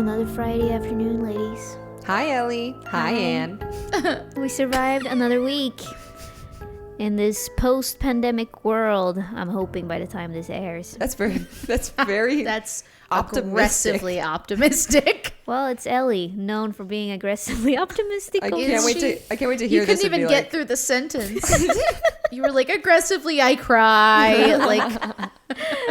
Another Friday afternoon, ladies. Hi, Ellie. Hi, Anne. We survived another week in this post-pandemic world. I'm hoping by the time this airs. That's very That's optimistic. aggressively optimistic. Well, it's Ellie, known for being aggressively optimistic. I can't wait to hear You this. couldn't and even be get like, through the sentence. You were like, aggressively, I cry. Like,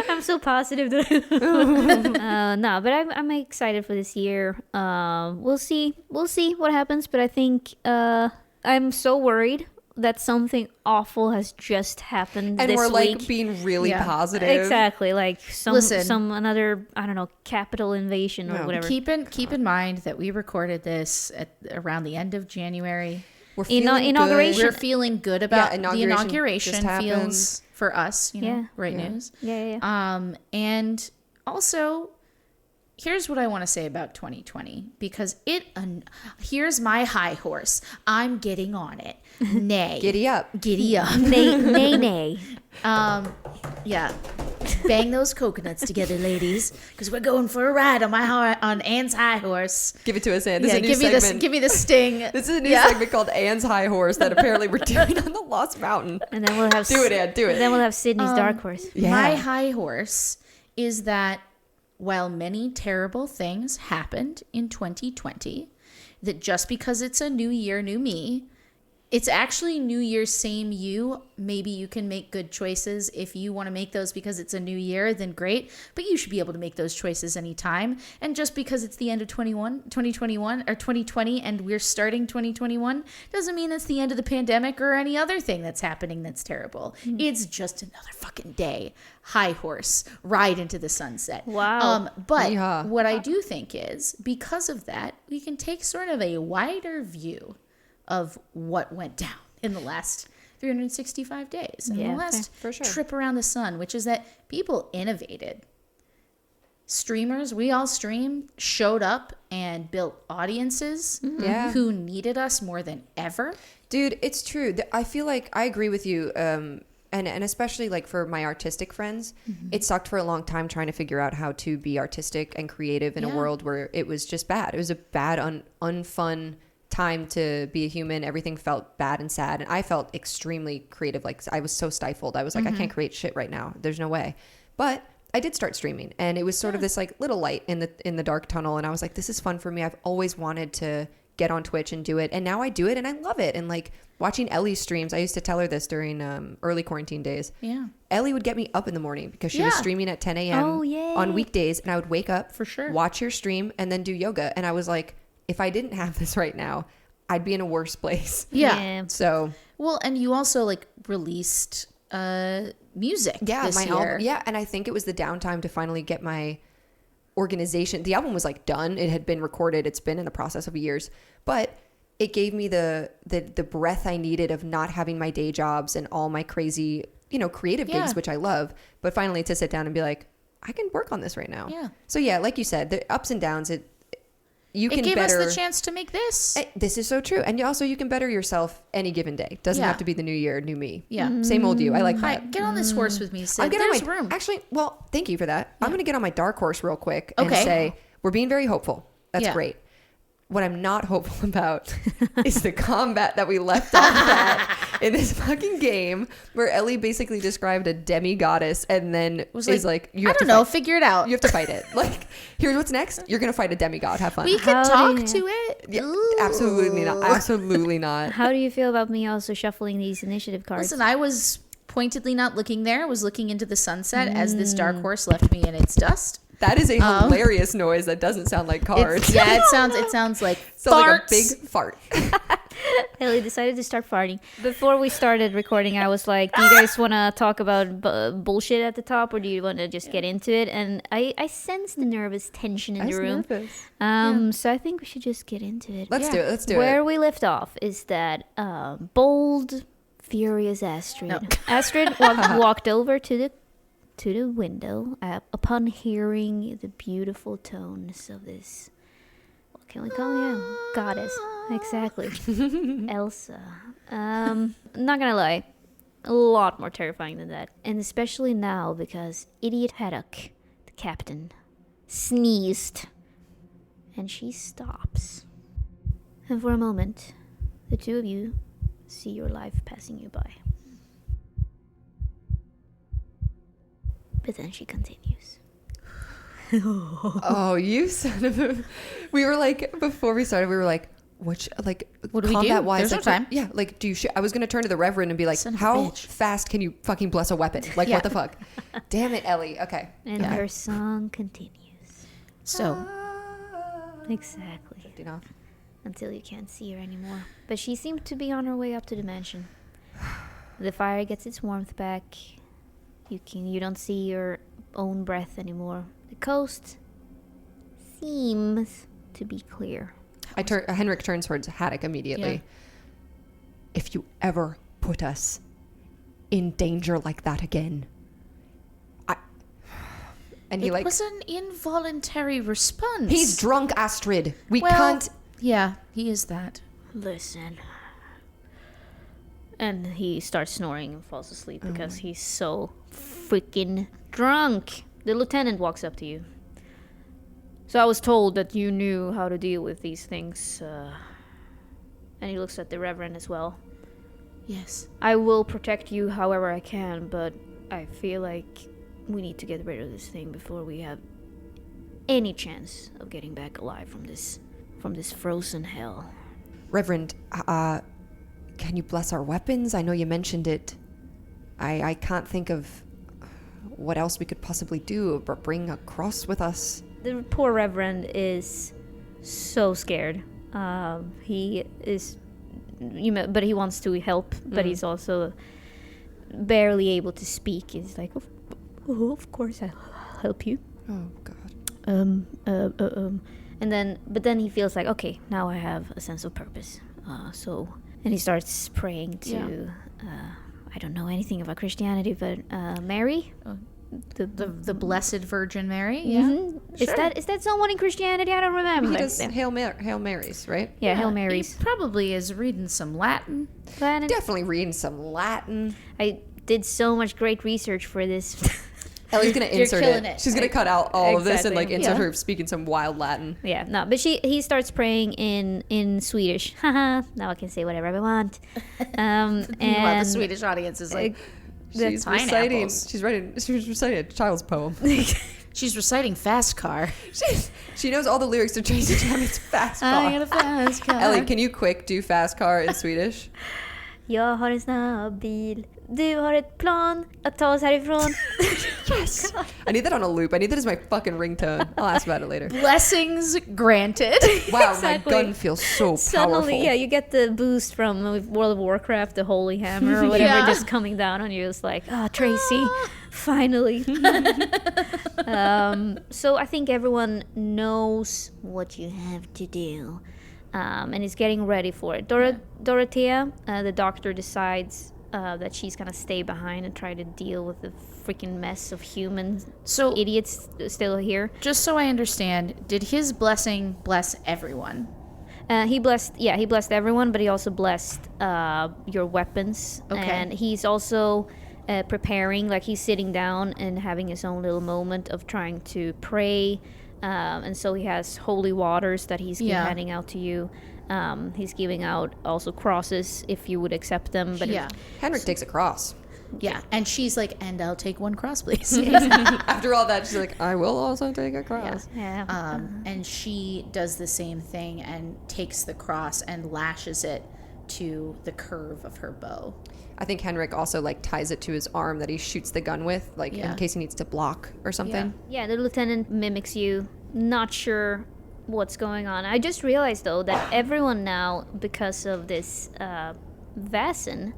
I'm so positive. No, but I'm excited for this year. We'll see what happens. But I think I'm so worried that something awful has just happened and this we're like week. being really Yeah. positive. Exactly, like Listen. some another, I don't know, capital invasion or No. whatever. keep in mind that we recorded this at around the end of January. We're feeling inauguration. We're feeling good about Yeah, the inauguration inauguration. just happened. Feels for us, Yeah. great Yeah. news. Yeah. And also, here's what I want to say about 2020 because here's my high horse. I'm getting on it. Nay, Giddy up. giddy up. Nay. Yeah, bang those coconuts together, ladies, because we're going for a ride on Anne's high horse. Give it to us, Anne. This Yeah, is a new give segment. me the sting. This is a new segment called Anne's High Horse that apparently we're doing on the Lost Mountain. And then we'll have Do it, Anne. Do it. Then we'll have Sydney's dark horse. Yeah. My high horse is that while many terrible things happened in 2020, that just because it's a new year, new me, it's actually New Year, same you. Maybe you can make good choices. If you want to make those because it's a new year, then great. But you should be able to make those choices anytime. And just because it's the end of 2021 or 2020 and we're starting 2021 doesn't mean it's the end of the pandemic or any other thing that's happening that's terrible. It's just another fucking day. High horse, ride into the sunset. Wow. But Yeehaw. what I do think is because of that, we can take sort of a wider view of what went down in the last 365 days and Yeah, the last for sure. trip around the sun, which is that people innovated. Streamers, we all stream, showed up and built audiences Yeah. who needed us more than ever. Dude, it's true. I feel like I agree with you. And especially like for my artistic friends, it sucked for a long time trying to figure out how to be artistic and creative in a Yeah. world where it was just bad. It was a bad, unfun time to be a human. Everything felt bad and sad. And I felt extremely creative. Like I was so stifled. I was like, I can't create shit right now. There's no way. But I did start streaming and it was sort of this like little light in the dark tunnel. And I was like, this is fun for me. I've always wanted to get on Twitch and do it. And now I do it and I love it. And like watching Ellie's streams, I used to tell her this during early quarantine days. Yeah. Ellie would get me up in the morning because she was Yeah. streaming at 10 a.m. Oh, yay. on weekdays. And I would wake up, For sure. watch your stream and then do yoga. And I was like, if I didn't have this right now, I'd be in a worse place. Yeah. So Well, and you also like released music this my year. album. Yeah. And I think it was the downtime to finally get my organization. The album was like done. It had been recorded. It's been in the process of years, but it gave me the breath I needed of not having my day jobs and all my crazy, creative gigs, Yeah. which I love, but finally to sit down and be like, I can work on this right now. Yeah. So yeah, like you said, the ups and downs, it It gave us the chance to make this. This is so true. And also you can better yourself any given day. Doesn't Yeah. have to be the new year, new me. Yeah. Same old you. I like Hi, that. get on this horse with me, Sid. I'm getting There's on my room. Actually, well, thank you for that. I'm going to get on my dark horse real quick and Okay. say we're being very hopeful. That's Yeah. great. What I'm not hopeful about is the combat that we left off at in this fucking game where Ellie basically described a demigoddess and then was is like, you I have don't to know, fight. figure it out. You have to fight it. Like, here's what's next. You're going to fight a demigod. Have fun. We could How talk do you- to it. Yeah, Ooh. absolutely not. Absolutely not. How do you feel about me also shuffling these initiative cards? Listen, I was pointedly not looking there. I was looking into the sunset as this dark horse left me in its dust. That is a hilarious noise that doesn't sound like cards. Yeah, it sounds like Sounds like a farts. big fart. Ellie decided to start farting. Before we started recording, I was like, do you guys want to talk about bullshit at the top or do you want to just get into it? And I sensed the nervous tension in the room. So I think we should just get into it. Let's do it. Let's do Where it. we left off is that bold, furious Astrid. No. Astrid walked over to the window upon hearing the beautiful tones of this. What can we call you? Goddess. Exactly. Elsa. Not gonna lie, a lot more terrifying than that, and especially now because Idiot Haddock, the captain, sneezed And she stops. And for a moment, the two of you see your life passing you by. But then she continues. Oh, you son of a... We were like, before we started, we were like, what do we do? There's no time. Yeah, like, do you... I was going to turn to the Reverend and be like, Son of a how bitch. fast can you fucking bless a weapon? Like, what the fuck? Damn it, Ellie. Okay. And her song continues. So, Exactly. Shifting off. Until you can't see her anymore. But she seemed to be on her way up to the mansion. The fire gets its warmth back. You don't see your own breath anymore. The coast seems to be clear. Henrik turns towards Haddock immediately. Yeah. If you ever put us in danger like that again, and he it like was an involuntary response. he's drunk, Astrid. We Well, can't. Yeah, he is that. Listen. And he starts snoring and falls asleep because he's so freaking drunk. The lieutenant walks up to you. So I was told that you knew how to deal with these things. And he looks at the Reverend as well. Yes. I will protect you however I can, but I feel like we need to get rid of this thing before we have any chance of getting back alive from this frozen hell. Reverend, can you bless our weapons? I know you mentioned it. I can't think of what else we could possibly do, but bring a cross with us. The poor Reverend is so scared. He is, but he wants to help, but he's also barely able to speak. He's like, of course I'll help you. Oh God. But then he feels like, okay, now I have a sense of purpose. And he starts praying to, I don't know anything about Christianity, but Mary. The Blessed Virgin Mary. Yeah. Mm-hmm. Sure. Is that someone in Christianity? I don't remember. He does Hail Marys, right? Yeah, Hail Marys. He probably is reading some Latin. Definitely reading some Latin. I did so much great research for this. Ellie's gonna insert killing it. it. She's gonna cut out all of this and Exactly. like insert her speaking some wild Latin. Yeah, no, but he starts praying in Swedish. Haha, now I can say whatever I want. Meanwhile, the And Swedish audience is like, She's pineapples. reciting a child's poem. she's reciting Fast Car. She knows all the lyrics to Tracy Chapman's Fast Car. I got a fast car. Ellie, can you quick do Fast Car in Swedish? Jag har en snabb bil. Du har ett plan att ta oss härifrån. Yes. I need that on a loop. I need that as my fucking ringtone. I'll ask about it later. Blessings granted. Wow, Exactly. my gun feels so powerful. Suddenly, yeah, you get the boost from World of Warcraft, the Holy Hammer or whatever, Yeah. just coming down on you. It's like, Tracy, finally. So I think everyone knows what you have to do. And is getting ready for it. Dorothea, the doctor, decides that she's gonna stay behind and try to deal with the freaking mess of human idiots still here. Just so I understand, did his blessing bless everyone? He blessed everyone, but he also blessed your weapons. Okay. And he's also preparing, like he's sitting down and having his own little moment of trying to pray. And so he has holy waters that he's handing out to you. He's giving out also crosses if you would accept them. But Henrik takes a cross. Yeah, and she's like, and I'll take one cross, please. After all that, she's like, I will also take a cross. And she does the same thing and takes the cross and lashes it to the curve of her bow. I think Henrik also like ties it to his arm that he shoots the gun with, like in case he needs to block or something. Yeah, the lieutenant mimics you. Not sure what's going on. I just realized though that everyone now, because of this Vasen,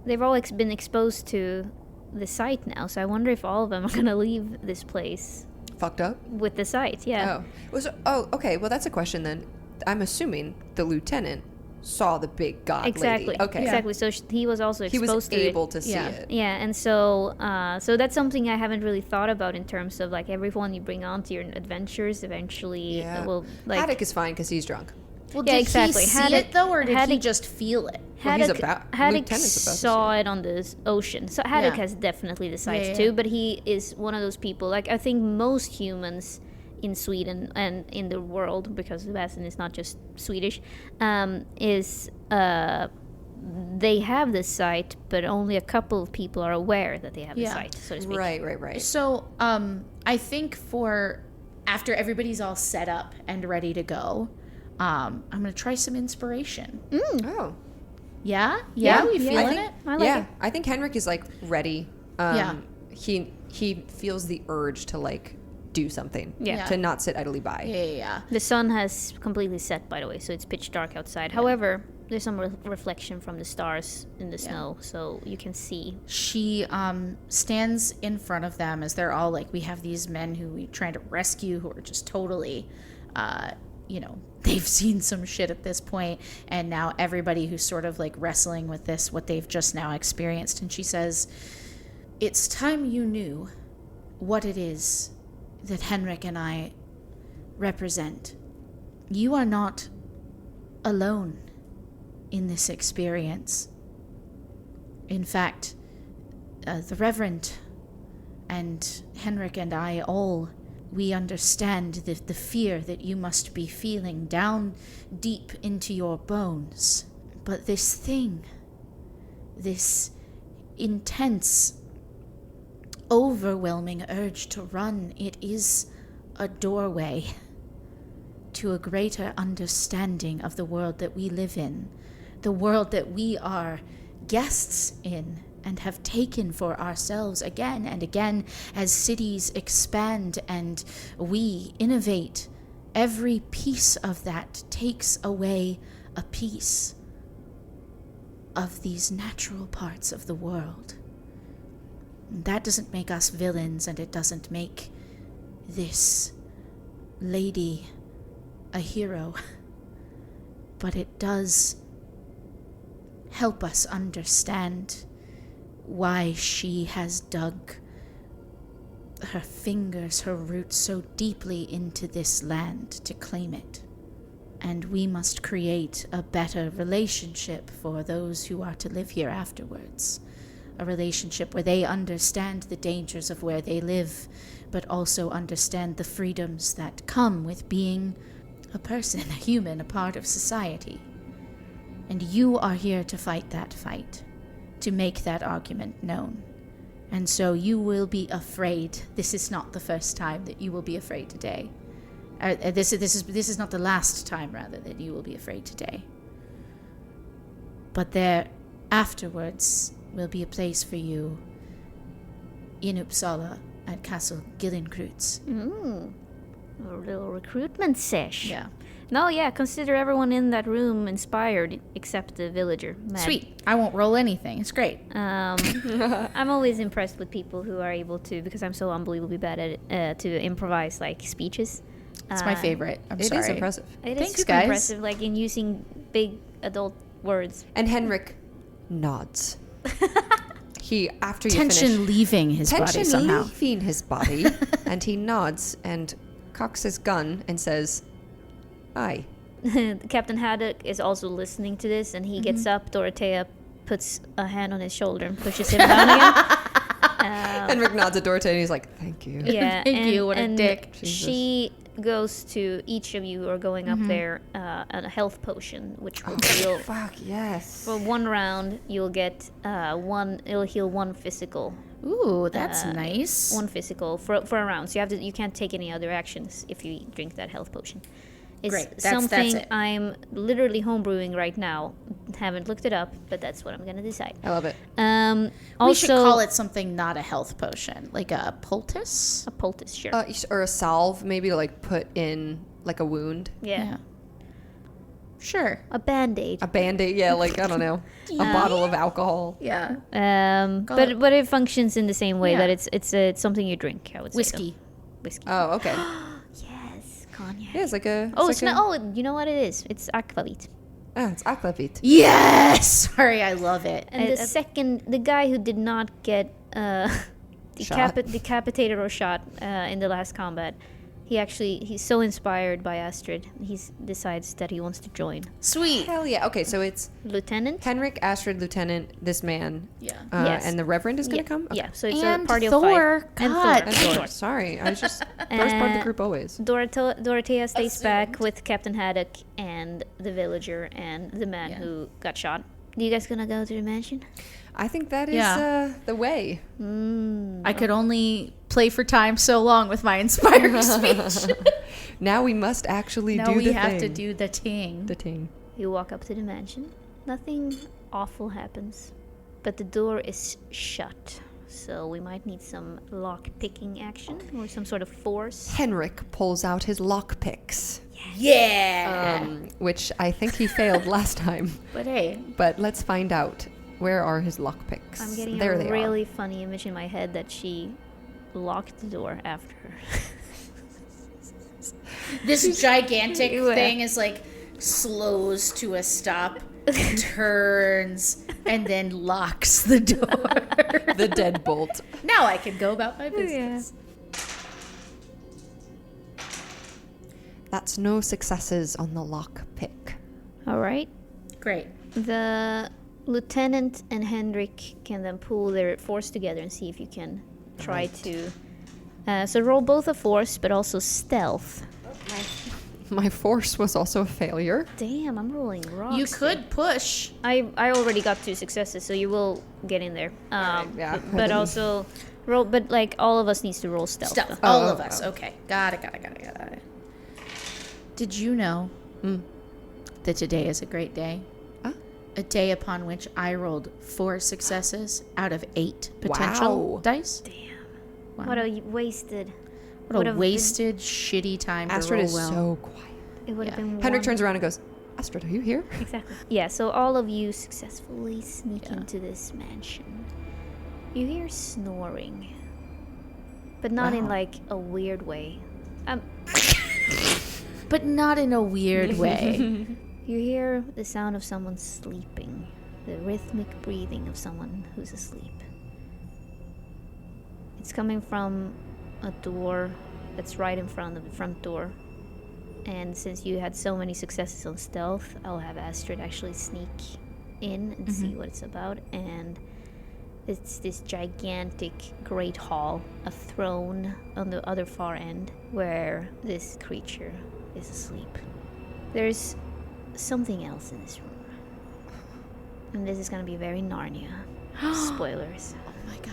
they've all been exposed to the site now. So I wonder if all of them are gonna leave this place Fucked up with the site. Yeah. Okay. Well, that's a question then. I'm assuming the lieutenant saw the big god Exactly. lady. Okay. Exactly. So he was also exposed He was to able it. to see it. Yeah, and so that's something I haven't really thought about in terms of like everyone you bring onto your adventures eventually will like. Haddock is fine because he's drunk. Well, Yeah, did exactly. he see Haddock- it though, or did he Haddock- just feel it? Well, he's Haddock lieutenant's supposed to saw see it on the ocean. So Haddock Yeah. has definitely the sights yeah. too, but he is one of those people. Like I think most humans, in Sweden and in the world, because Sebastian is not just Swedish, is they have this site, but only a couple of people are aware that they have the site, so to speak. Right. So I think for after everybody's all set up and ready to go, I'm going to try some inspiration. Oh. Yeah? Yeah, We feeling it? I like it. I think Henrik is like ready. He feels the urge to like do something. Yeah. To not sit idly by. Yeah. The sun has completely set, by the way, so it's pitch dark outside. However, there's some reflection from the stars in the snow, so you can see. She stands in front of them as they're all like, we have these men who we trying to rescue who are just totally, they've seen some shit at this point, and now everybody who's sort of like wrestling with this, what they've just now experienced. And she says, it's time you knew what it is that Henrik and I represent. You are not alone in this experience. In fact, the Reverend and Henrik and I all, we understand the fear that you must be feeling down deep into your bones. But this thing, this intense, overwhelming urge to run, it is a doorway to a greater understanding of the world that we live in, the world that we are guests in and have taken for ourselves again and again as cities expand and we innovate. Every piece of that takes away a piece of these natural parts of the world. That doesn't make us villains, and it doesn't make this lady a hero, but it does help us understand why she has dug her fingers, her roots so deeply into this land to claim it. And we must create a better relationship for those who are to live here afterwards. A relationship where they understand the dangers of where they live, but also understand the freedoms that come with being a person, a human, a part of society. And you are here to fight that fight, to make that argument known. And so you will be afraid. This is not the first time that you will be afraid today. This is not the last time, rather, that you will be afraid today. But there, afterwards, will be a place for you in Uppsala at Castle Gillenkreutz. A little recruitment sesh. Yeah. No, yeah, consider everyone in that room inspired except the villager. Mad. Sweet. I won't roll anything. It's great. I'm always impressed with people who are able to, because I'm so unbelievably bad at it, to improvise like speeches. It's my favorite. It is impressive. It is Thanks, super guys. impressive, like in using big adult words. And Henrik nods. After you Tension finish, leaving his body somehow. leaving his body, and he nods and cocks his gun and says, "Aye." Captain Haddock is also listening to this, and he gets up. Dorothea puts a hand on his shoulder and pushes him down again. Henrik nods at Dorothea and he's like, "Thank you." Yeah, Thank you, what a dick. She goes to each of you who are going up there a health potion, which will heal. Fuck yes. For one round, you'll get it'll heal one physical. Ooh, that's nice. One physical for a round. So you can't take any other actions if you drink that health potion. It's Great. That's something it. I'm literally homebrewing right now. Haven't looked it up, but that's what I'm gonna decide. I love it. We should call it something not a health potion, like a poultice. A poultice, sure. Or a salve, maybe to like put in like a wound. yeah. Sure. A band-aid. A Band-Aid, yeah, like, I don't know, a bottle of alcohol. Yeah. But it functions in the same way Yeah. that it's something you drink. I would say Whiskey. Whiskey. Oh, okay. Yes, cognac. Yeah, it's like a... Oh, it's like you know what it is? It's aquavit. it's aquavit. Yes. Sorry, I love it. And the guy who did not get Shot. decapitated or shot in the last combat, He's so inspired by Astrid, he decides that he wants to join. Sweet. Hell yeah. Okay, so it's Lieutenant? Henrik, Astrid, Lieutenant, this man. Yeah. Yes. And the Reverend is going to come? Okay. Yeah, so it's And a party Thor. of 5. God. And Thor. Sorry, I was just first part of the group always. Dorothea stays Assumed. back with Captain Haddock and the villager and the man who got shot. You guys gonna go to the mansion? I think that is the way. I could only play for time so long with my inspired speech. Now we must actually Now do we the have thing. to do the ting. the thing. You walk up to the mansion. Nothing awful happens, but the door is shut. So we might need some lock-picking action or some sort of force. Henrik pulls out his lockpicks, Yeah. which I think he failed last time. But hey, But let's find out. Where are his lockpicks? I'm getting there a they really funny image in my head that she locked the door after her. this gigantic Yeah. thing is like slows to a stop, turns, and then locks the door. are. The deadbolt. Now I can go about my business. That's no successes on the lockpick. All right. Great. The lieutenant and Henrik can then pool their force together and see if you can try to. So roll both a force, but also stealth. My force was also a failure. Damn, I'm rolling rocks. You could push. I already got 2 successes, so you will get in there. yeah. But also roll. But like all of us needs to roll stealth. Stealth. though. All of us. Okay. Got it. Did you know that today is a great day? Huh? A day upon which I rolled 4 successes out of 8 potential Wow. dice. Damn. Wow. What a wasted. What Would a have wasted, shitty time to Astrid roll is well. so quiet. It would have been. Henrik one- turns around and goes, Astrid, are you here? Exactly. Yeah, so all of you successfully sneak Yeah. into this mansion. You hear snoring, but not in Wow. like a weird way. But not in a weird way. You hear the sound of someone sleeping, the rhythmic breathing of someone who's asleep. It's coming from a door that's right in front of the front door. And since you had so many successes on stealth, I'll have Astrid actually sneak in and see what it's about. And it's this gigantic great hall, a throne on the other far end, where this creature is asleep. There's something else in this room. And this is gonna be very Narnia. Spoilers. Oh my god.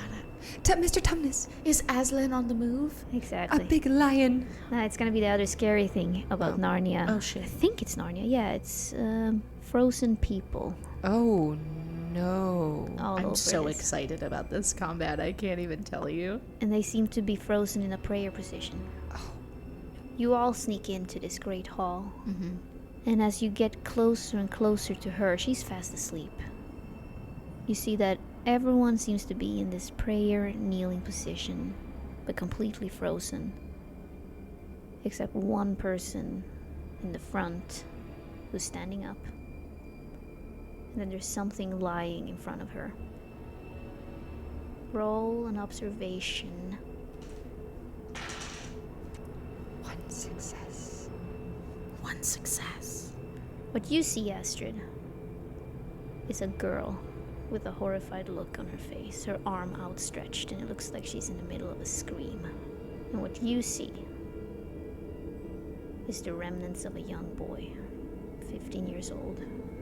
Mr. Tumnus, Is Aslan on the move? a Exactly. big lion. It's gonna be the other scary thing about Narnia. Oh, shit. I think it's Narnia. Yeah, it's frozen people Oh, no. all I'm over so this. excited about this combat. I can't even tell you. And they seem to be frozen in a prayer position. You all sneak into this great hall. And as you get closer and closer to her, she's fast asleep. You see that everyone seems to be in this prayer kneeling position, but completely frozen. Except one person in the front who's standing up. And then there's something lying in front of her. Roll an observation. 1 success. 1 success. What you see, Astrid, is a girl with a horrified look on her face, her arm outstretched, and it looks like she's in the middle of a scream. And what you see is the remnants of a young boy, 15 years old.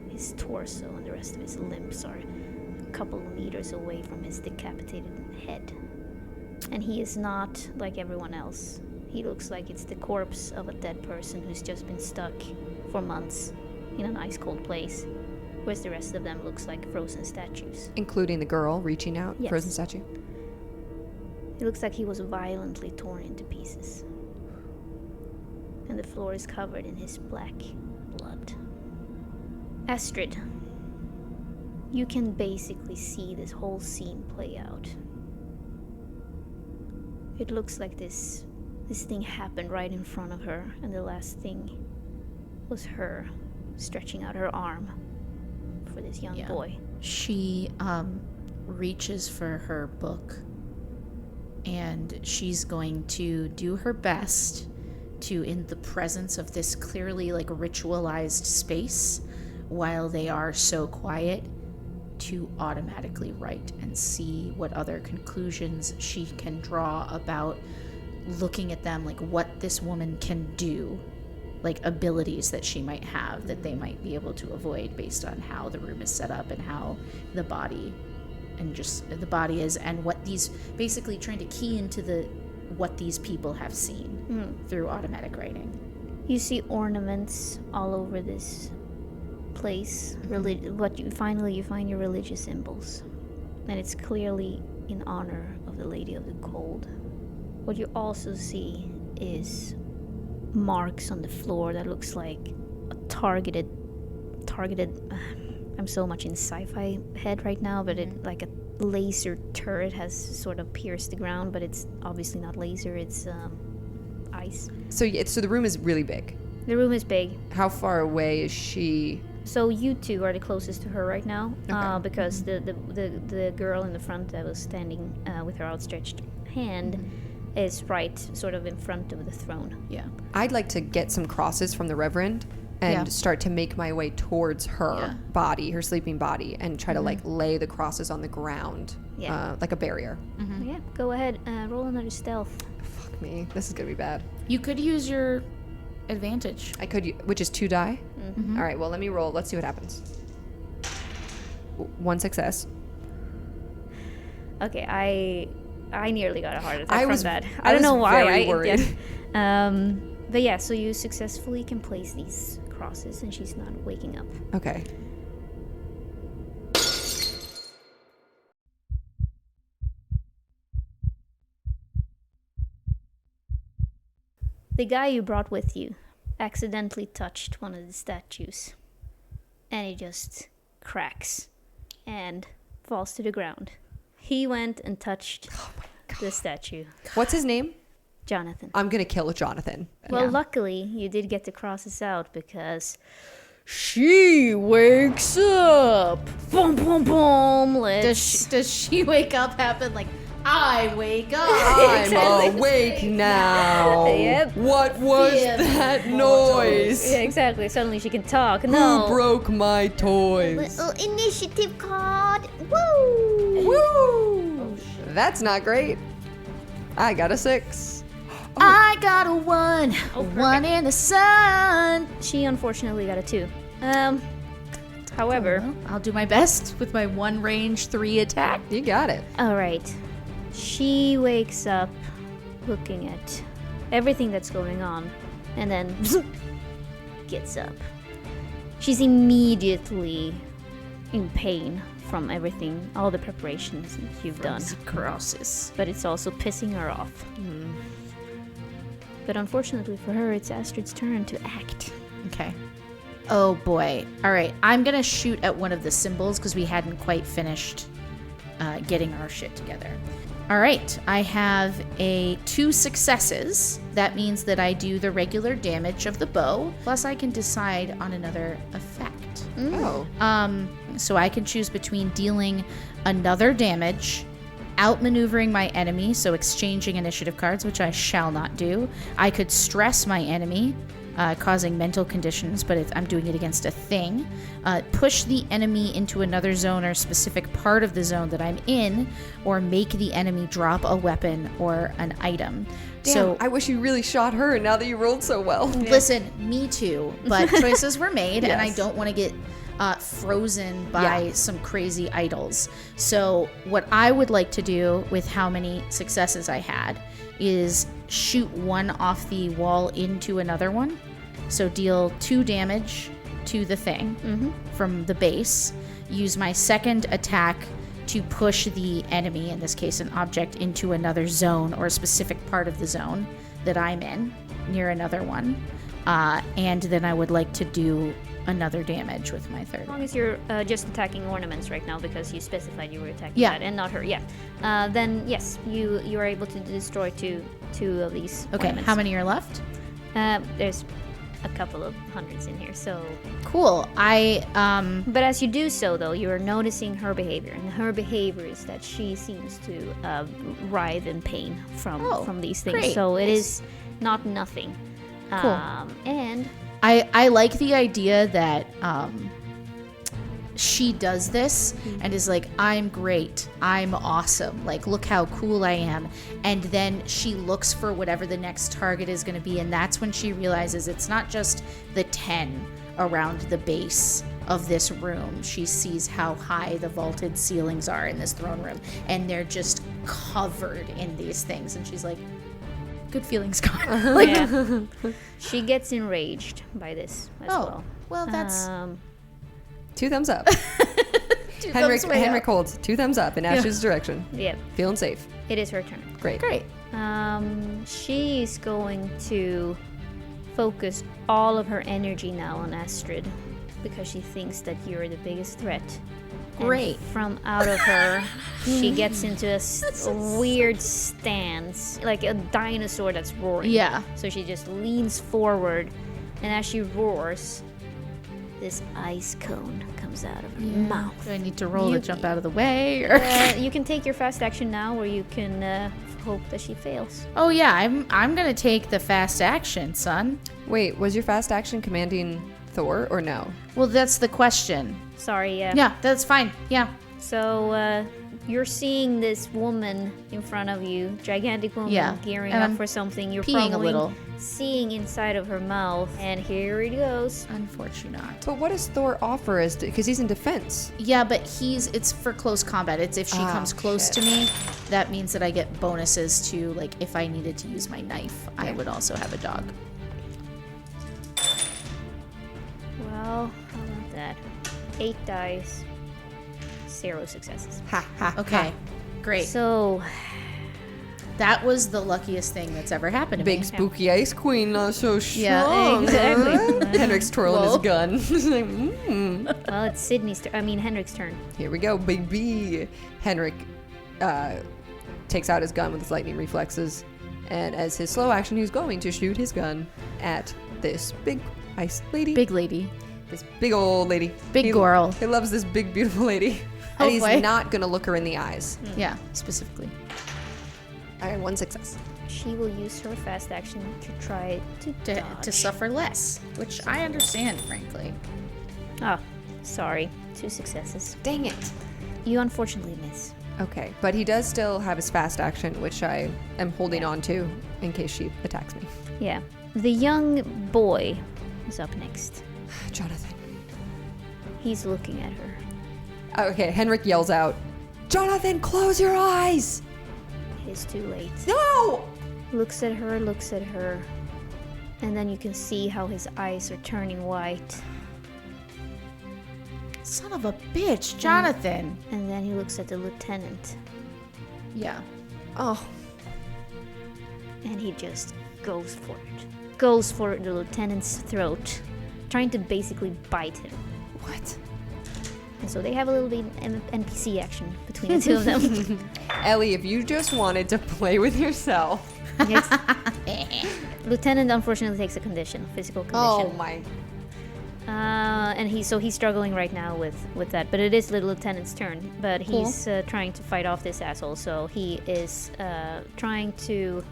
His torso and the rest of his limbs are a couple of meters away from his decapitated head. And he is not like everyone else. He looks like it's the corpse of a dead person who's just been stuck for months in an ice cold place, whereas the rest of them looks like frozen statues. Including the girl reaching out, Yes. frozen statue. It looks like he was violently torn into pieces. And the floor is covered in his black blood. Astrid, you can basically see this whole scene play out. It looks like this thing happened right in front of her, and the last thing was her stretching out her arm for this young Yeah. boy. She reaches for her book, and she's going to do her best to, in the presence of this clearly like ritualized space, while they are so quiet, to automatically write and see what other conclusions she can draw about looking at them, like what this woman can do, like abilities that she might have that they might be able to avoid based on how the room is set up and how the body is, and what these, basically trying to key into what these people have seen through automatic writing. You see ornaments all over this place. You find your religious symbols, and it's clearly in honor of the Lady of the Cold. What you also see is marks on the floor that looks like a targeted. I'm so much in sci-fi head right now, but it like a laser turret has sort of pierced the ground, but it's obviously not laser. It's ice. So the room is really big. The room is big. How far away is she? So you two are the closest to her right now, Okay. because the girl in the front that was standing with her outstretched hand is right sort of in front of the throne. Yeah. I'd like to get some crosses from the Reverend and start to make my way towards her body, her sleeping body, and try to like lay the crosses on the ground, like a barrier. Yeah, go ahead, roll another stealth. Fuck me, this is gonna be bad. You could use your advantage. I could, which is 2 die. All right, well, let me roll. Let's see what happens. 1 success. Okay, I nearly got a heart attack from that. I don't know was why. very worried. But yeah, so you successfully can place these crosses, and she's not waking up. Okay. The guy you brought with you accidentally touched one of the statues, and it just cracks and falls to the ground. He went and touched the statue. What's his name? Jonathan. I'm gonna kill Jonathan. Well, luckily, you did get the crosses out because she wakes up. Boom, boom, boom. Does she wake up happen like, I wake up? I'm awake now. Yep. What was that noise? Yeah, exactly. Suddenly she can talk. Who No. broke my toys? Little initiative card. Woo! Woo! That's not great. I got a 6. I got a 1. A 1 in the sun. She unfortunately got a 2. However, Well, I'll do my best with my 1 range 3 attack. You got it. all right. She wakes up looking at everything that's going on and then gets up. She's immediately in pain from everything, all the preparations that you've done. Crosses. But it's also pissing her off. But unfortunately for her, it's Astrid's turn to act. Okay. Oh boy. All right. I'm going to shoot at one of the symbols because we hadn't quite finished getting our shit together. All right. I have 2 successes. That means that I do the regular damage of the bow, plus I can decide on another effect. Oh. So I can choose between dealing another damage, outmaneuvering my enemy, so exchanging initiative cards, which I shall not do. I could stress my enemy, causing mental conditions, but I'm doing it against a thing. Push the enemy into another zone or specific part of the zone that I'm in, or make the enemy drop a weapon or an item. Damn, So I wish you really shot her now that you rolled so well. listen, me too, but choices were made, and I Yes. don't want to get frozen by some crazy idols. So what I would like to do with how many successes I had is shoot one off the wall into another one. So deal 2 damage to the thing from the base. Use my second attack to push the enemy, in this case an object, into another zone or a specific part of the zone that I'm in, near another one. And then I would like to do another damage with my third As one. long as you're just attacking ornaments right now because you specified you were attacking Yeah. that and not her. Yeah. Then yes, you are able to destroy two of these Okay, ornaments. how many are left? There's a couple of hundreds in here. So, Cool. but as you do so, though, you are noticing her behavior, and her behavior is that she seems to writhe in pain from these things. great. So it is not nothing. Cool. And I like the idea that she does this and is like, I'm great, I'm awesome, like, look how cool I am. And then she looks for whatever the next target is going to be, and that's when she realizes it's not just the 10 around the base of this room. She sees how high the vaulted ceilings are in this throne room, and they're just covered in these things, and she's like, good feelings gone. Like, yeah. She gets enraged by this as well. Well, that's 2 thumbs up. two thumbs way Henrik up. holds 2 thumbs up in Ash's direction. Yeah, Feeling safe. it is her turn. Great. Great. She's going to focus all of her energy now on Astrid because she thinks that you're the biggest threat. And Great. from out of her, she gets into a weird stance, like a dinosaur that's roaring. Yeah. So she just leans forward, and as she roars, this ice cone comes out of her mouth. Do I need to roll You- to jump out of the way? Or? You can take your fast action now, or you can hope that she fails. Oh yeah, I'm gonna take the fast action, son. Wait, was your fast action commanding Thor or no? Well, that's the question. Sorry, Yeah, that's fine. Yeah. So you're seeing this woman in front of you, gigantic woman, Yeah, gearing and up I'm for something. You're peeing a probably little. seeing inside of her mouth, and here it goes. Unfortunate. But what does Thor offer as because he's in defense? Yeah, but it's for close combat. It's if she comes close shit. to me, that means that I get bonuses to, like, if I needed to use my knife, I would also have a dog. Well, how about that? 8 dice, 0 successes. Ha ha. Okay, great. So That was the luckiest thing that's ever happened to Big me. spooky ice queen, not so strong. Yeah, exactly. Henrik's twirling his Whoa. gun. He's like, mm. well, it's Sydney's turn. I mean Henrik's turn. Here we go, baby. Henrik takes out his gun with his lightning reflexes, and as his slow action, he's going to shoot his gun at this big ice lady. Big lady. This big old lady. Big girl. He loves this big, beautiful lady. Oh, And he's boy. not going to look her in the eyes. Yeah, specifically. I got 1 success. She will use her fast action to try to To dodge. suffer less, which I understand, frankly. Oh, sorry. 2 successes. Dang it. You unfortunately miss. Okay, but he does still have his fast action, which I am holding on to in case she attacks me. Yeah. The young boy is up next. Jonathan. He's looking at her. Okay, Henrik yells out, Jonathan, close your eyes! It is too late. No! Looks at her, and then you can see how his eyes are turning white. Son of a bitch, Jonathan. And then he looks at the lieutenant, Yeah. Oh, and he just goes for it. Goes for the lieutenant's throat, trying to basically bite him. what? And so they have a little bit NPC action between the two of them. Ellie, if you just wanted to play with yourself. Yes. Lieutenant unfortunately takes a condition, physical Oh condition. my. And he's struggling right now with that. But it is the lieutenant's turn. But he's trying to fight off this asshole. So he is trying to.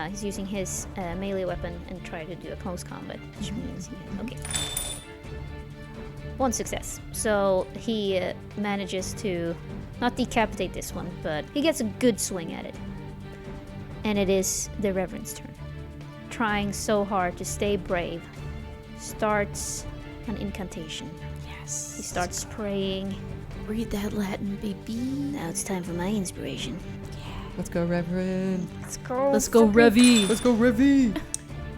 He's using his melee weapon and try to do a close combat, which means okay. 1 success. So he manages to not decapitate this one, but he gets a good swing at it. And it is the Reverend's turn. Trying so hard to stay brave, starts an incantation. Yes. He starts praying. Read that Latin, baby. Now it's time for my inspiration. Let's go, Reverend. Let's go. Let's go, Revy. Let's go, Revy.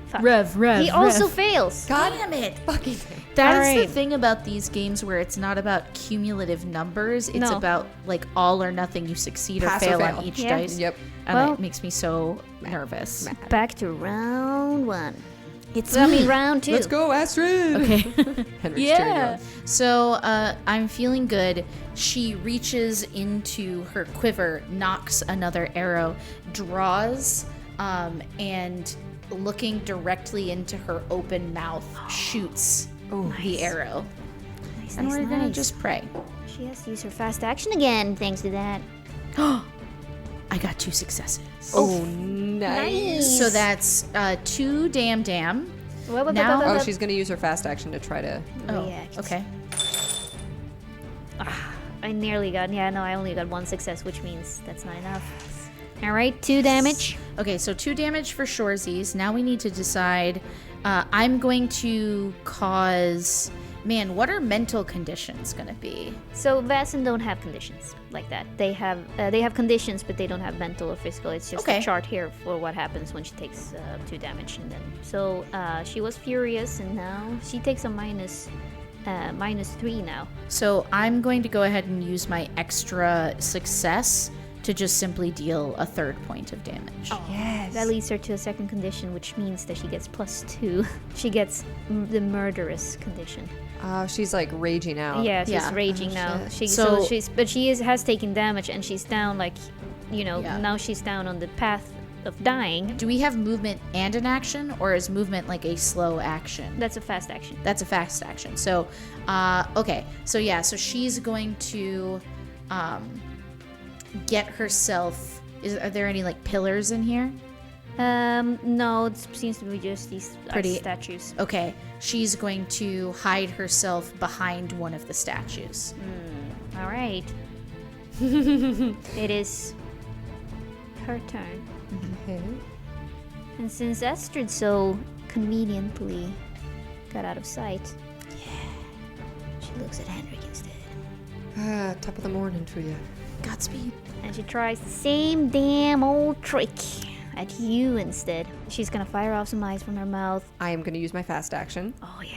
Fuck. Rev. He also fails. God Damn it. fucking. That's Alright. the thing about these games where it's not about cumulative numbers. It's No. about, like, all or nothing. You succeed or Pass or fail fail. on each Yeah. dice. Yep. And Well- it makes me so nervous. Back to round 1. Round 2. Let's go, Astrid. Okay. Henrik's Yeah. turn. So I'm feeling good. She reaches into her quiver, knocks another arrow, draws, and looking directly into her open mouth, shoots the arrow. Nice, And nice, we're gonna nice. just pray. She has to use her fast action again, thanks to that. I got 2 successes. Oh, Nice. So that's 2 damn. Now- Oh, she's gonna use her fast action to try to. React. Okay. I nearly got. Yeah, no, I only got 1 success, which means that's not enough. All right, 2 damage. Okay, so 2 damage for Shoresies. Now we need to decide. I'm going to cause. Man, what are mental conditions gonna be? So Vasen don't have conditions like that. They have conditions, but they don't have mental or physical. It's just Okay. a chart here for what happens when she takes 2 damage, and then so she was furious, and now she takes a -3 now. So I'm going to go ahead and use my extra success to just simply deal a 3rd point of damage. Yes. That leads her to a 2nd condition, which means that she gets +2. She gets the murderous condition. She's like raging out. Yeah, she's Yeah. raging Oh, now. shit. So- Has taken damage, and she's down like, Yeah. now she's down on the path of dying. Do we have movement and an action, or is movement like a slow action? That's a fast action. That's a fast action. So, okay. So yeah, so she's going to get herself. Are there any like pillars in here? No, it seems to be just these Pretty- ice statues. Okay, she's going to hide herself behind one of the statues. All right. It is her turn. Okay. And since Astrid so conveniently got out of sight, she looks at Henrik instead. Top of the morning to you. Godspeed. And she tries the same damn old trick at you instead. She's gonna fire off some ice from her mouth. I am gonna use my fast action Oh yeah.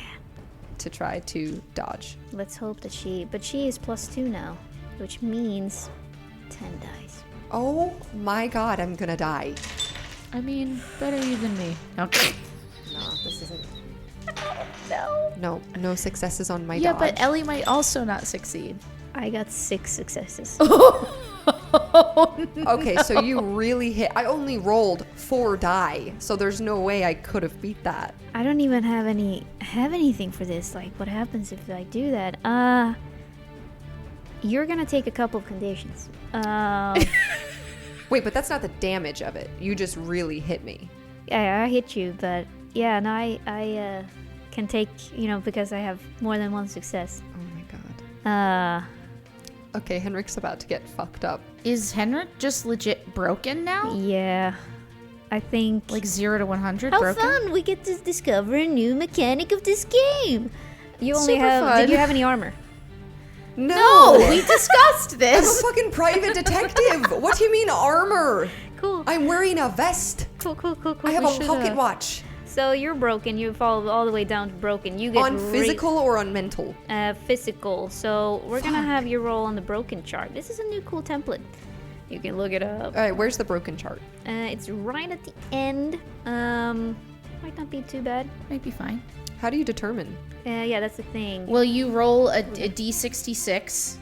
to try to dodge. Let's hope that she is +2 now, which means 10 dice. Oh my god, I'm gonna die. I mean, better you than me. Okay. No, this isn't. No. No successes on my Yeah, dodge. but Ellie might also not succeed. I got 6 successes. Okay, so you really hit. I only rolled 4 die, so there's no way I could have beat that. I don't even have anything for this. Like, what happens if I do that? You're gonna take a couple of conditions. Wait, but that's not the damage of it. You just really hit me. I hit you, but yeah, no, I can take, because I have more than 1 success. Oh my god. Uh, Okay, Henrik's about to get fucked up. Is Henrik just legit broken now? yeah, I think. Like 0 to 100 How broken? fun! We get to discover a new mechanic of this game. You only Super have. fun. Did you have any armor? No! We discussed I'm a this. fucking private detective! What do you mean armor? Cool. I'm wearing a vest. Cool. I have We a should, pocket watch. So you're broken. You fall all the way down to broken. You get On physical or on mental? physical. So we're gonna have you roll on the broken chart. This is a new cool template. You can look it up. Alright, where's the broken chart? It's right at the end. Might not be too bad. Might be fine. How do you determine? Yeah, that's the thing. Well, you roll a D66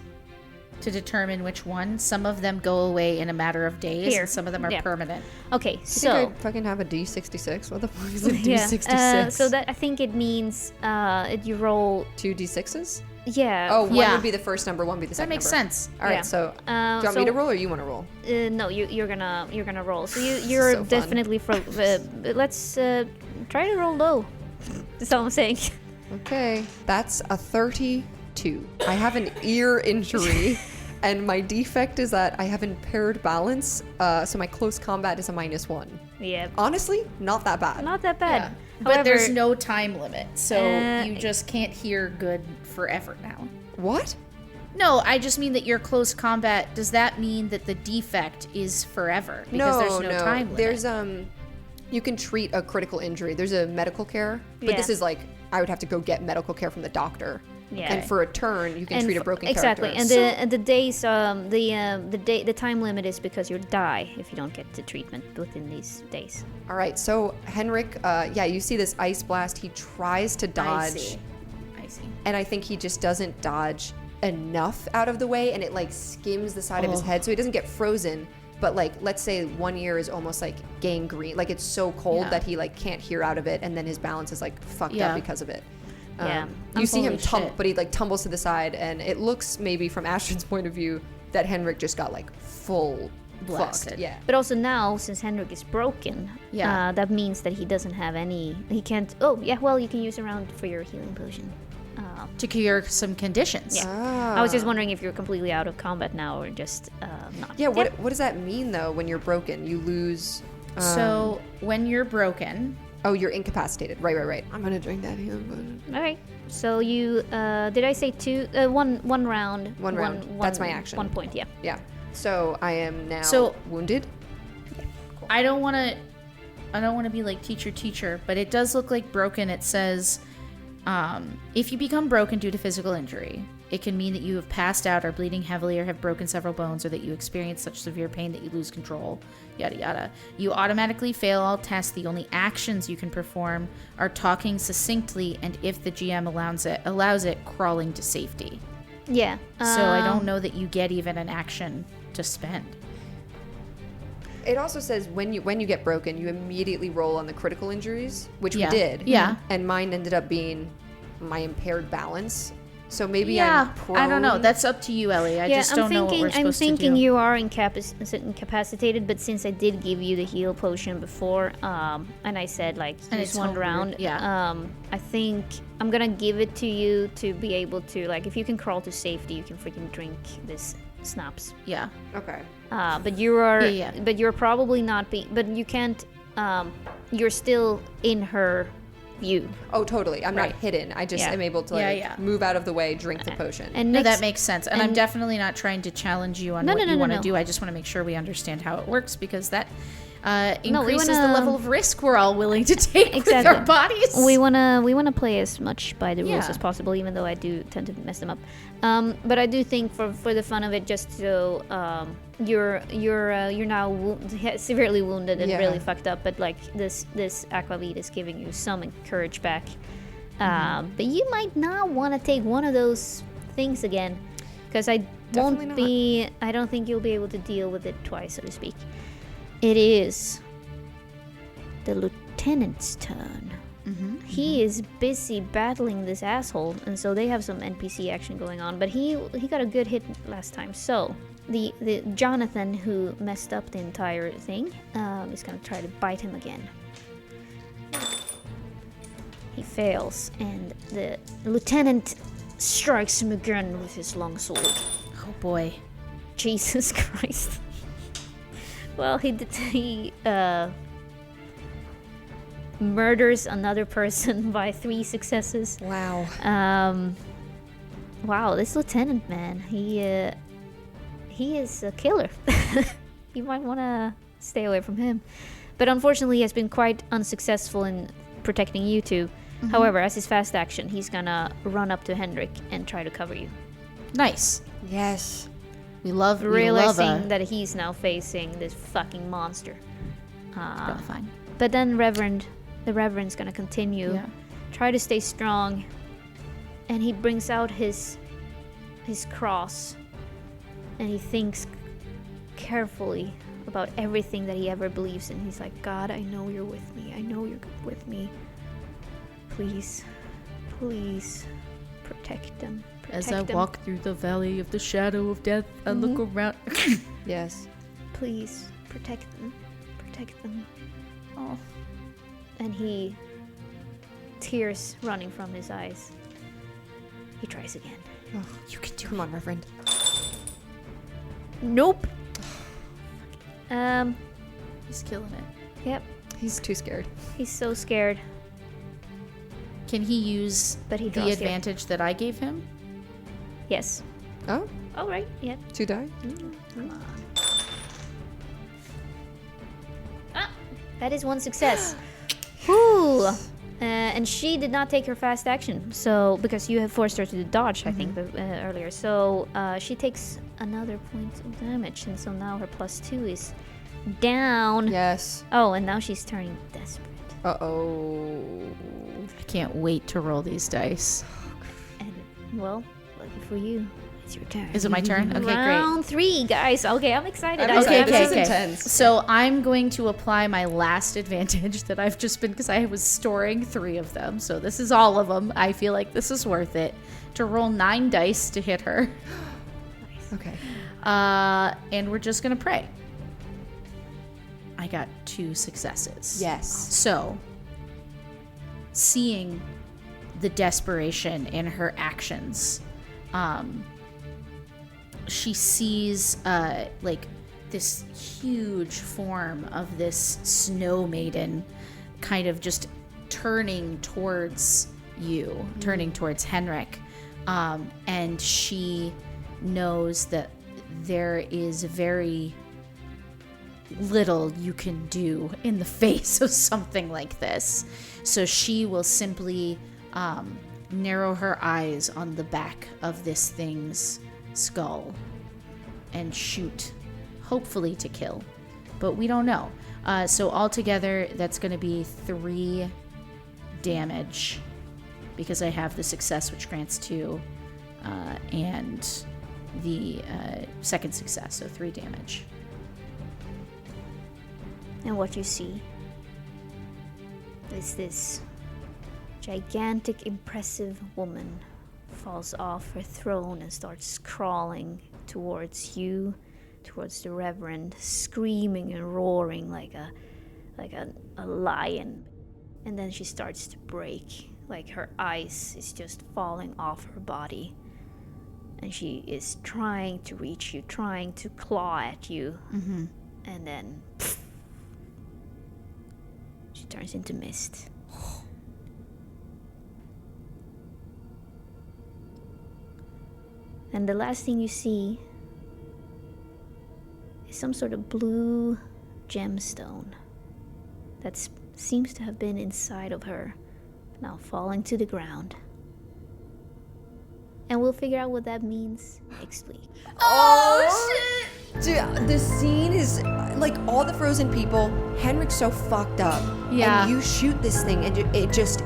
to determine which one. Some of them go away in a matter of days, Here. and some of them are Yeah. permanent. Okay, I think so I fucking have a D66. What the fuck is a yeah, D66? so that I think it means you roll. 2 D6s? Yeah. Oh, one Yeah. would be the first number, one would be the That second makes number. sense. Alright, Yeah. so do you want so, me to roll or you want to roll? No, you're gonna roll. So you're So fun. definitely let's try to roll low. That's all I'm saying. Okay, that's a 32. I have an ear injury, and my defect is that I have impaired balance, so my close combat is a -1. Yeah, Honestly, not that bad. not that bad. But there's However, no time limit, so Uh, you just can't hear good forever now. What? No, I just mean that your close combat, does that mean that the defect is forever? Because there's no time limit. There's you can treat a critical injury. There's a medical care, but this Yeah. is like I would have to go get medical care from the doctor. Yeah. And for a turn, you can treat a broken exactly. character. And the days the time limit is because you'll die if you don't get the treatment within these days. All right, so Henrik, yeah, you see this ice blast. He tries to dodge, I see. and I think he just doesn't dodge enough out of the way, and it like skims the side of his head, so he doesn't get frozen. But like, let's say one ear is almost like gangrene, like it's so cold Yeah. that he like can't hear out of it, and then his balance is like fucked Yeah. up because of it. Yeah. You see him Holy shit. but he like tumbles to the side, and it looks maybe from Astrid's point of view that Henrik just got like full blasted. Yeah. But also now, since Henrik is broken, Yeah. that means that he doesn't have any. He can't. Oh yeah, well you can use a round for your healing potion. To cure some conditions. Yeah. I was just wondering if you're completely out of combat now or just not. Yeah, what does that mean though when you're broken? You lose. So when you're broken, Oh, you're incapacitated. Right. I'm gonna drink that healing potion. All right. So you did I say two? One round. One round. That's my action. 1 point. Yeah. Yeah. So I am now So- wounded. I don't want to be like teacher, but it does look like broken. It says, if you become broken due to physical injury, it can mean that you have passed out or bleeding heavily or have broken several bones or that you experience such severe pain that you lose control, yada yada. You automatically fail all tests. The only actions you can perform are talking succinctly and, if the GM allows it, crawling to safety. Yeah. So I don't know that you get even an action to spend. It also says when you get broken, you immediately roll on the critical injuries, which Yeah. we did. Yeah. And mine ended up being my impaired balance. So maybe Yeah, I'm prone. I don't know. That's up to you, Ellie. I just don't know what we're supposed to do. I'm thinking you are incapacitated, but since I did give you the heal potion before, and I said like And use it's one homebrew, round, yeah. I think I'm gonna give it to you to be able to like if you can crawl to safety, you can freaking drink this snaps. Yeah. Okay. But you are, Yeah. but you're probably not but you can't. You're still in her view. Oh, totally. I'm Right. not hidden. I just Yeah. am able to Yeah. move out of the way, drink the potion. And No, next, that makes sense. And I'm and- definitely not trying to challenge you on No, what no, no, you no, want to no. do. I just want to make sure we understand how it works because that we increases the wanna- level of risk we're all willing to take with Exactly. our bodies. we wanna play as much by the rules Yeah. as possible, even though I do tend to mess them up. But I do think for the fun of it, just so you're now severely wounded and Yeah. really fucked up. But like this aquavit is giving you some courage back. But you might not want to take one of those things again, because I Definitely won't not. be. I don't think you'll be able to deal with it twice, so to speak. It is the lieutenant's turn. He is busy battling this asshole, and so they have some NPC action going on. But he got a good hit last time. So the Jonathan who messed up the entire thing is gonna try to bite him again. He fails, and the lieutenant strikes him again with his long sword. Oh boy. Jesus Christ. Well, he murders another person by 3 successes. Wow. Wow, this lieutenant, man, he is a killer. You might want to stay away from him. But unfortunately, he has been quite unsuccessful in protecting you two. However, as his fast action, he's gonna run up to Henrik and try to cover you. Nice. Yes. We love Realizing that he's now facing this fucking monster. Probably fine. But then the Reverend's gonna continue. Yeah. Try to stay strong. And he brings out his cross. And he thinks carefully about everything that he ever believes in. He's like, God, I know you're with me. I know you're with me. Please, please protect them. As Protect I them. walk through the valley of the shadow of death, I look around. Yes. Please protect them. Protect them. Oh. And he, tears running from his eyes. He tries again. Oh, you can do. Come on, Reverend. Nope. He's killing it. Yep. He's too scared. He's so scared, Can he use but he the draws here. advantage that I gave him? Yes. Oh, All right. Yeah. 2 die. Come on. That is 1 success. Woo! And she did not take her fast action, so because you have forced her to dodge, I think, earlier. So she takes another point of damage, and so now her +2 is down. Yes. Oh, and now she's turning desperate. Uh-oh. I can't wait to roll these dice. And well, lucky for you, it's your turn. Is it my turn? Okay, great. Round 3, guys. Okay, I'm excited. I'm excited. Okay, This is intense. So I'm going to apply my last advantage that I've just been, because I was storing 3 of them. So this is all of them. I feel like this is worth it. To roll 9 dice to hit her. Okay. And we're just going to pray. I got 2 successes. Yes. So, seeing the desperation in her actions, she sees like this huge form of this snow maiden kind of just turning towards you, turning towards Henrik, and she knows that there is very little you can do in the face of something like this. So she will simply narrow her eyes on the back of this thing's skull and shoot, hopefully to kill, but we don't know. So altogether, that's going to be 3 damage because I have the success, which grants 2, and the second success, so 3 damage. And what you see is this gigantic, impressive woman falls off her throne and starts crawling towards you, towards the Reverend, screaming and roaring like a lion. And then she starts to break, like her ice is just falling off her body. And she is trying to reach you, trying to claw at you. Mm-hmm. And then she turns into mist. And the last thing you see is some sort of blue gemstone that seems to have been inside of her, now falling to the ground. And we'll figure out what that means next week. Oh shit! Dude, the scene is like all the frozen people. Henrik's so fucked up. Yeah. And you shoot this thing and it just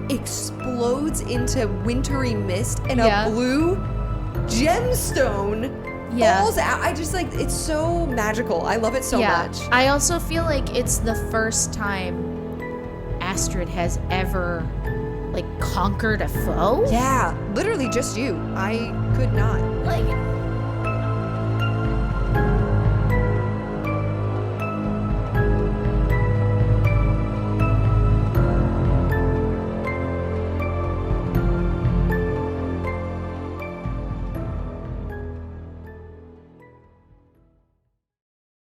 explodes into wintry mist and Yeah. a blue gemstone falls out. I just like, it's so magical. I love it so much. I also feel like it's the first time Astrid has ever like conquered a foe. Yeah, literally just you. I could not. Like